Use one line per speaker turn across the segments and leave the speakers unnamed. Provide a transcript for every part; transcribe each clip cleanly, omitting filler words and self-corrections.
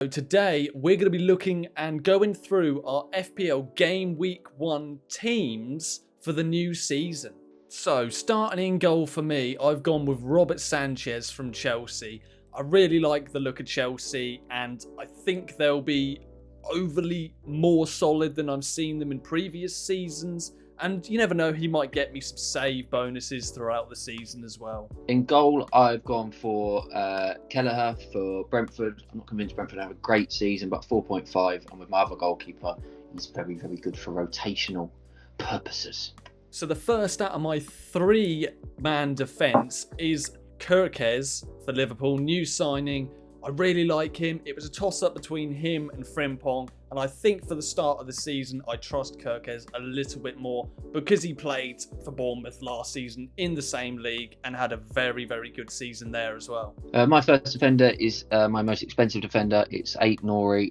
So today we're going to be looking and going through our FPL Game Week 1 teams for the new season. So starting in goal for me, I've gone with Robert Sanchez from Chelsea. I really like the look of Chelsea and I think they'll be overly more solid than I've seen them in previous seasons. And you never know, he might get me some save bonuses throughout the season as well.
In goal, I've gone for Kelleher for Brentford. I'm not convinced Brentford have a great season, but 4.5. And with my other goalkeeper, he's very, very good for rotational purposes.
So the first out of my three-man defence is Kirkes for Liverpool, new signing. I really like him. It was a toss-up between him and Frimpong, and I think for the start of the season, I trust Kirkes a little bit more because he played for Bournemouth last season in the same league and had a very, very good season there as well.
My first defender is my most expensive defender. It's 8 Nori.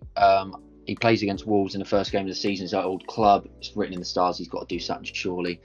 He plays against Wolves in the first game of the season. It's our old club. It's written in the stars. He's got to do something surely.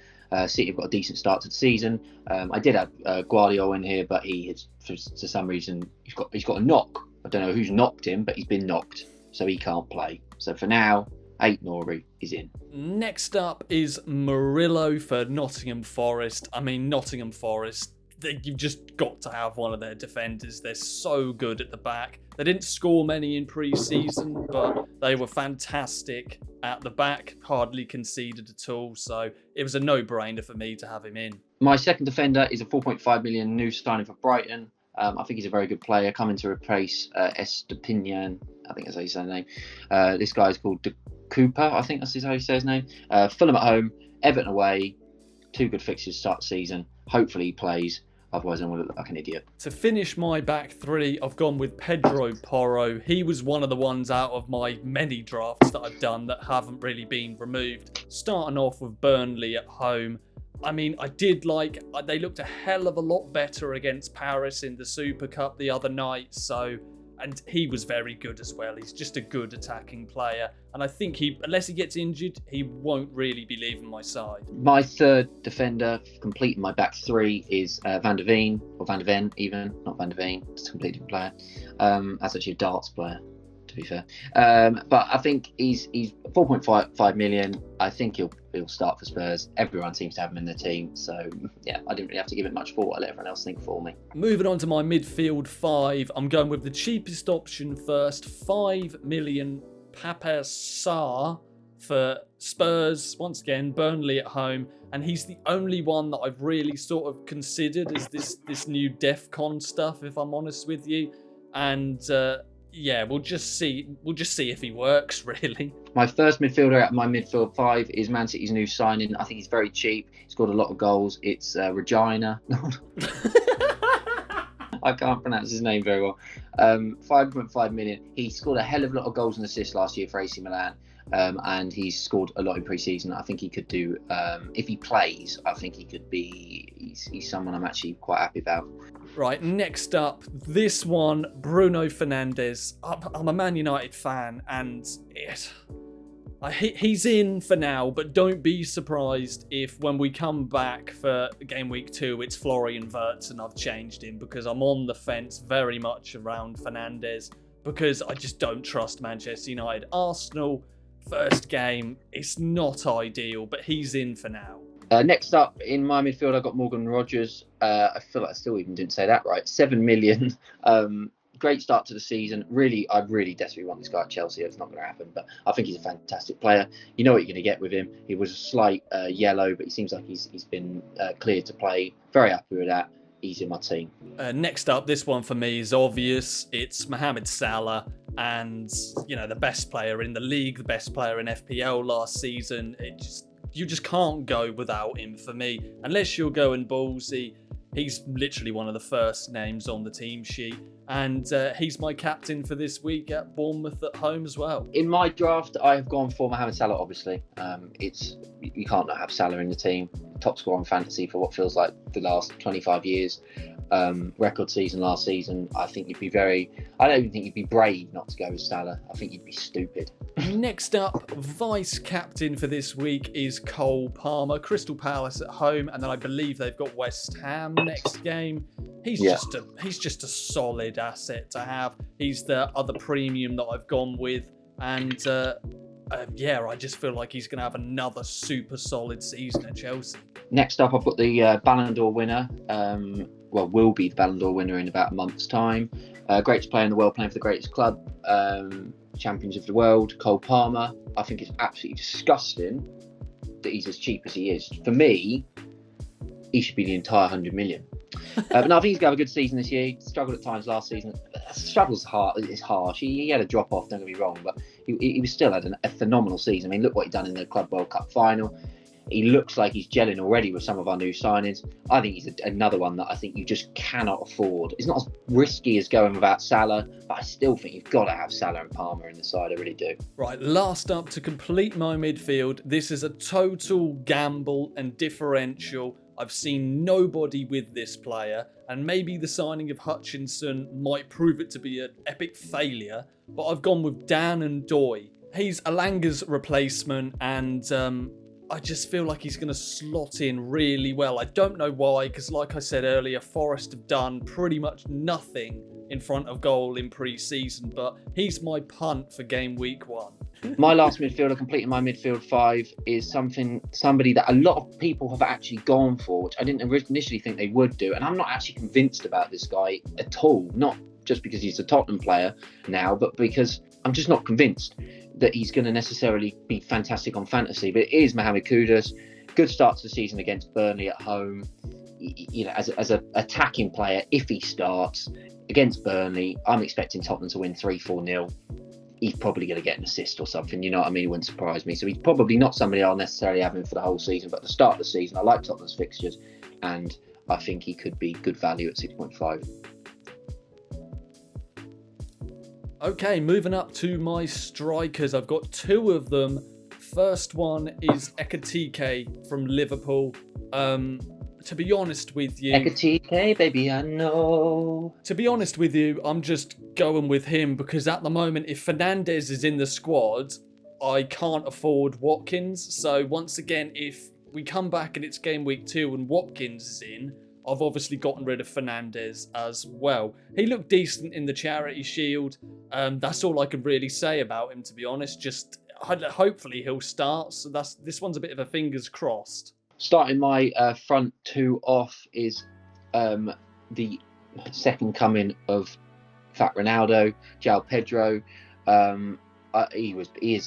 City have got a decent start to the season. I did have Guardiola in here, but he has, for some reason, he's got a knock. I don't know who's knocked him, but he's been knocked, so he can't play. So for now, 8 Nori is in.
Next up is Murillo for Nottingham Forest. I mean, Nottingham Forest, you've just got to have one of their defenders. They're so good at the back. They didn't score many in pre-season, but they were fantastic at the back, hardly conceded at all. So it was a no-brainer for me to have him in.
My second defender is a 4.5 million new signing for Brighton. I think he's a very good player, coming to replace Estepinian. I think that's how you say his name. This guy is called De Cooper. I think that's how you say his name. Fulham at home, Everton away. 2 good fixtures to start the season. Hopefully he plays. Otherwise, I'm going to look like an idiot.
To finish my back three, I've gone with Pedro Porro. He was one of the ones out of my many drafts that I've done that haven't really been removed. Starting off with Burnley at home. I mean, they looked a hell of a lot better against Paris in the Super Cup the other night. And he was very good as well. He's just a good attacking player. And I think unless he gets injured, he won't really be leaving my side.
My third defender, completing my back three, is Van der Veen, or Van der Ven even, not Van der Veen. It's a completely different player. That's actually a darts player, to be fair. But I think he's 4.5 million. I think he'll start for Spurs. Everyone seems to have him in their team. So, yeah, I didn't really have to give it much thought. I let everyone else think for me.
Moving on to my midfield 5, I'm going with the cheapest option first. 5 million Pape Sarr for Spurs. Once again, Burnley at home. And he's the only one that I've really sort of considered as this new DEFCON stuff, if I'm honest with you. And yeah, we'll just see if he works, really.
My first midfielder out of my midfield 5 is Man City's new signing. I think he's very cheap. He's scored a lot of goals. It's Regina. I can't pronounce his name very well. 5.5 million. He scored a hell of a lot of goals and assists last year for AC Milan. And he's scored a lot in pre-season. I think he could do, if he plays, I think he could be, he's someone I'm actually quite happy about.
Right, next up, this one, Bruno Fernandes. I'm a Man United fan, and he's in for now, but don't be surprised if when we come back for game week 2, it's Florian Wirtz and I've changed him, because I'm on the fence very much around Fernandes, because I just don't trust Manchester United. Arsenal, first game, it's not ideal, but he's in for now.
Next up in my midfield, I've got Morgan Rogers. I feel like I still even didn't say that right. 7 million. Great start to the season. I really desperately want this guy at Chelsea. It's not going to happen, but I think he's a fantastic player. You know what you're going to get with him. He was a slight yellow, but he seems like he's been cleared to play. Very happy with that. He's in my team.
Next up, this one for me is obvious. It's Mohamed Salah, and the best player in the league, the best player in FPL last season. You just can't go without him for me. Unless you're going ballsy, he's literally one of the first names on the team sheet. And he's my captain for this week at Bournemouth at home as well.
In my draft, I have gone for Mohamed Salah, obviously. You can't not have Salah in the team. Top scorer on fantasy for what feels like the last 25 years. Record season last season. I don't even think you'd be brave not to go with Salah. I think you'd be stupid.
Next up, vice captain for this week is Cole Palmer. Crystal Palace at home, and then I believe they've got West Ham next game. He's just a solid asset to have. He's the other premium that I've gone with, and I just feel like he's going to have another super solid season at Chelsea.
Next up, I've got the Ballon d'Or winner. Will be the Ballon d'Or winner in about a month's time. Greatest player in the world, playing for the greatest club, champions of the world, Cole Palmer. I think it's absolutely disgusting that he's as cheap as he is. For me, he should be the entire 100 million. But no, I think he's going to have a good season this year. He struggled at times last season. Struggles is harsh. He had a drop off, don't get me wrong, but he was still had a phenomenal season. I mean, look what he done in the Club World Cup final. He looks like he's gelling already with some of our new signings. I think he's another one that I think you just cannot afford. It's not as risky as going without Salah, but I still think you've got to have Salah and Palmer in the side. I really do.
Right, last up to complete my midfield. This is a total gamble and differential. I've seen nobody with this player, and maybe the signing of Hutchinson might prove it to be an epic failure, but I've gone with Dan and Doy. He's Alanga's replacement, and I just feel like he's going to slot in really well. I don't know why, because like I said earlier, Forest have done pretty much nothing in front of goal in pre-season, but he's my punt for game week 1.
My last midfielder, completing my midfield 5, is somebody that a lot of people have actually gone for, which I didn't initially think they would do, and I'm not actually convinced about this guy at all. Not just because he's a Tottenham player now, but because I'm just not convinced that he's going to necessarily be fantastic on fantasy. But it is Mohamed Kudus. Good start to the season against Burnley at home. You know, as an attacking player, if he starts against Burnley, I'm expecting Tottenham to win 3-4-0. He's probably going to get an assist or something, you know what I mean? It wouldn't surprise me. So he's probably not somebody I'll necessarily have him for the whole season, but at the start of the season, I like Tottenham's fixtures, and I think he could be good value at 6.5.
Okay, moving up to my strikers. I've got 2 of them. First one is Ekitike from Liverpool. To be honest with you...
Ekitike, baby, I know.
To be honest with you, I'm just going with him because at the moment, if Fernandes is in the squad, I can't afford Watkins. So once again, if we come back and it's game week 2 and Watkins is in, I've obviously gotten rid of Fernandes as well. He looked decent in the Charity Shield. That's all I can really say about him, to be honest. Just hopefully he'll start. So this one's a bit of a fingers crossed.
Starting my front 2 off is the second coming of Fat Ronaldo, João Pedro.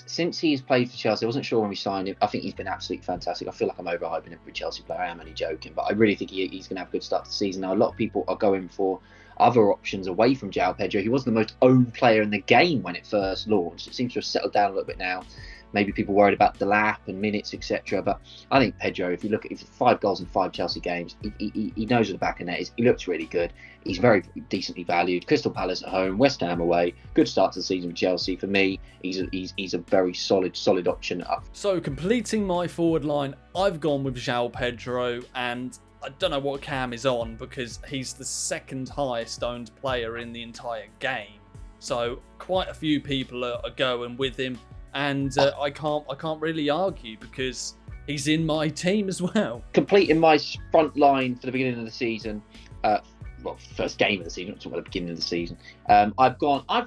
Since he's played for Chelsea, I wasn't sure when we signed him. I think he's been absolutely fantastic. I feel like I'm overhyping every Chelsea player. I am only joking, but I really think he's going to have a good start to the season. Now, a lot of people are going for other options away from João Pedro. He was the most owned player in the game when it first launched. It seems to have settled down a little bit now. Maybe people worried about the lap and minutes, etc. But I think Pedro, if you look at 5 goals in 5 Chelsea games, he knows where the back of net is. He looks really good. He's very decently valued. Crystal Palace at home, West Ham away. Good start to the season with Chelsea. For me, he's a very solid option up.
So completing my forward line, I've gone with João Pedro, and I don't know what Cam is on because he's the second highest owned player in the entire game. So quite a few people are going with him. And I can't really argue because he's in my team as well.
Completing my front line for the beginning of the season, first game of the season, not talking about the beginning of the season. I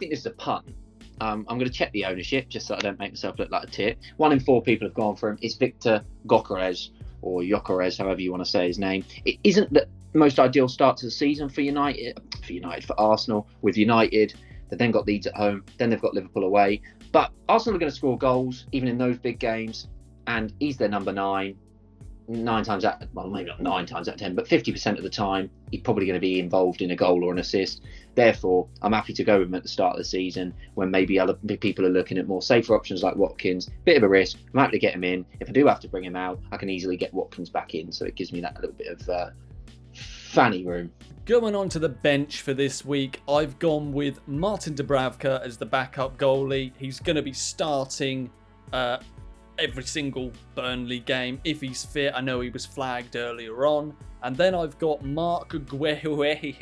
think this is a punt. I'm going to check the ownership just so I don't make myself look like a tit. 1 in 4 people have gone for him. It's Victor Gyökeres, or Gyökeres, however you want to say his name. It isn't the most ideal start to the season for Arsenal. With United, they've then got Leeds at home, then they've got Liverpool away. But Arsenal are going to score goals, even in those big games, and he's their number 9. 9 times out, well, maybe not 9 times out of 10, but 50% of the time, he's probably going to be involved in a goal or an assist. Therefore, I'm happy to go with him at the start of the season when maybe other people are looking at more safer options like Watkins. Bit of a risk. I'm happy to get him in. If I do have to bring him out, I can easily get Watkins back in, so it gives me that little bit of fanny room.
Going on to the bench for this week, I've gone with Martin Dubravka as the backup goalie. He's going to be starting every single Burnley game if he's fit. I know he was flagged earlier on. And then I've got Mark Guehi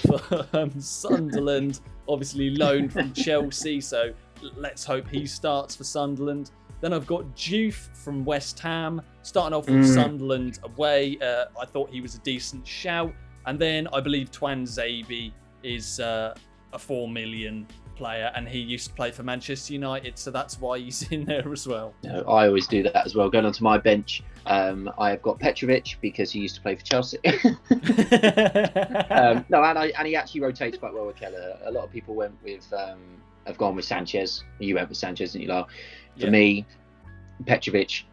for Sunderland, obviously loaned from Chelsea, so let's hope he starts for Sunderland. Then I've got Diouf from West Ham, starting off with Sunderland away. I thought he was a decent shout. And then I believe Twan Zabi is a 4 million player, and he used to play for Manchester United, so that's why he's in there as well.
No, I always do that as well. Going onto my bench, I have got Petrovic because he used to play for Chelsea. No, and he actually rotates quite well with Keller. A lot of people went with have gone with Sanchez. You went with Sanchez, didn't you, Lyle? For me, Petrovic,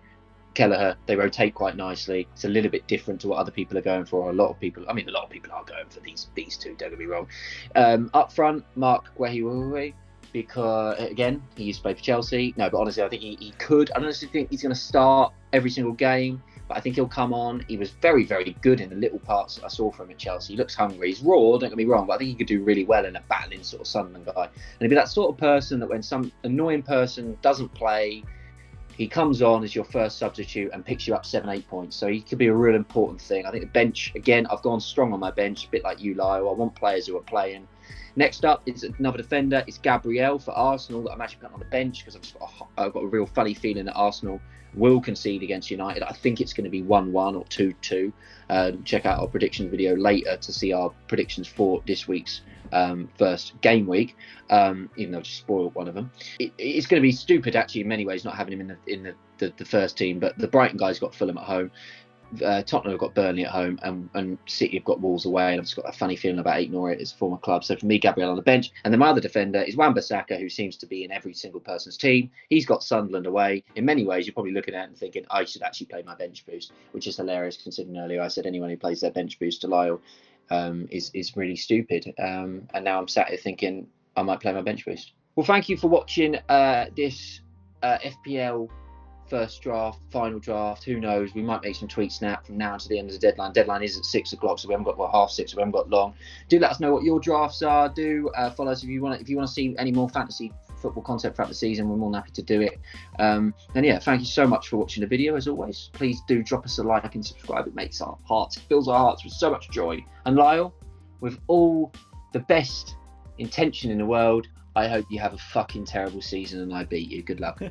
Kelleher, they rotate quite nicely. It's a little bit different to what other people are going for. A lot of people are going for these two, don't get me wrong. Up front, Mark Guehi, because again, he used to play for Chelsea. No, but honestly, I think he could. I don't honestly think he's going to start every single game, but I think he'll come on. He was very, very good in the little parts that I saw from him at Chelsea. He looks hungry. He's raw, don't get me wrong, but I think he could do really well in a battling sort of Sunderland guy. And he'd be that sort of person that when some annoying person doesn't play, he comes on as your first substitute and picks you up 7-8 points. So he could be a real important thing. I think the bench, again, I've gone strong on my bench, a bit like you, Lyle. I want players who are playing. Next up is another defender. It's Gabriel for Arsenal that I'm actually putting on the bench because I've got a real funny feeling that Arsenal will concede against United. I think it's going to be 1-1 or 2-2. Check out our predictions video later to see our predictions for this week's first game week, even though I just spoiled one of them. It's going to be stupid actually in many ways not having him in the first team, but the Brighton guys got Fulham at home, Tottenham have got Burnley at home, and City have got Wolves away, and I've just got a funny feeling about ignoring it as a former club. So for me, Gabriel on the bench, and then my other defender is Wan-Bissaka, who seems to be in every single person's team. He's got Sunderland away. In many ways, you're probably looking at it and thinking, I should actually play my bench boost, which is hilarious considering earlier I said anyone who plays their bench boost to Lyle is really stupid. And now I'm sat here thinking I might play my bench boost. Well, thank you for watching this FPL first draft, final draft. Who knows? We might make some tweet snap from now to the end of the deadline. Deadline is at 6 o'clock, so we haven't got 6:30. So we haven't got long. Do let us know what your drafts are. Do follow us if you want to see any more fantasy football content throughout the season. We're more than happy to do it. And yeah, thank you so much for watching the video. As always, please do drop us a like and subscribe. It makes our hearts, fills our hearts with so much joy. And Lyle, with all the best intention in the world, I hope you have a fucking terrible season and I beat you. Good luck.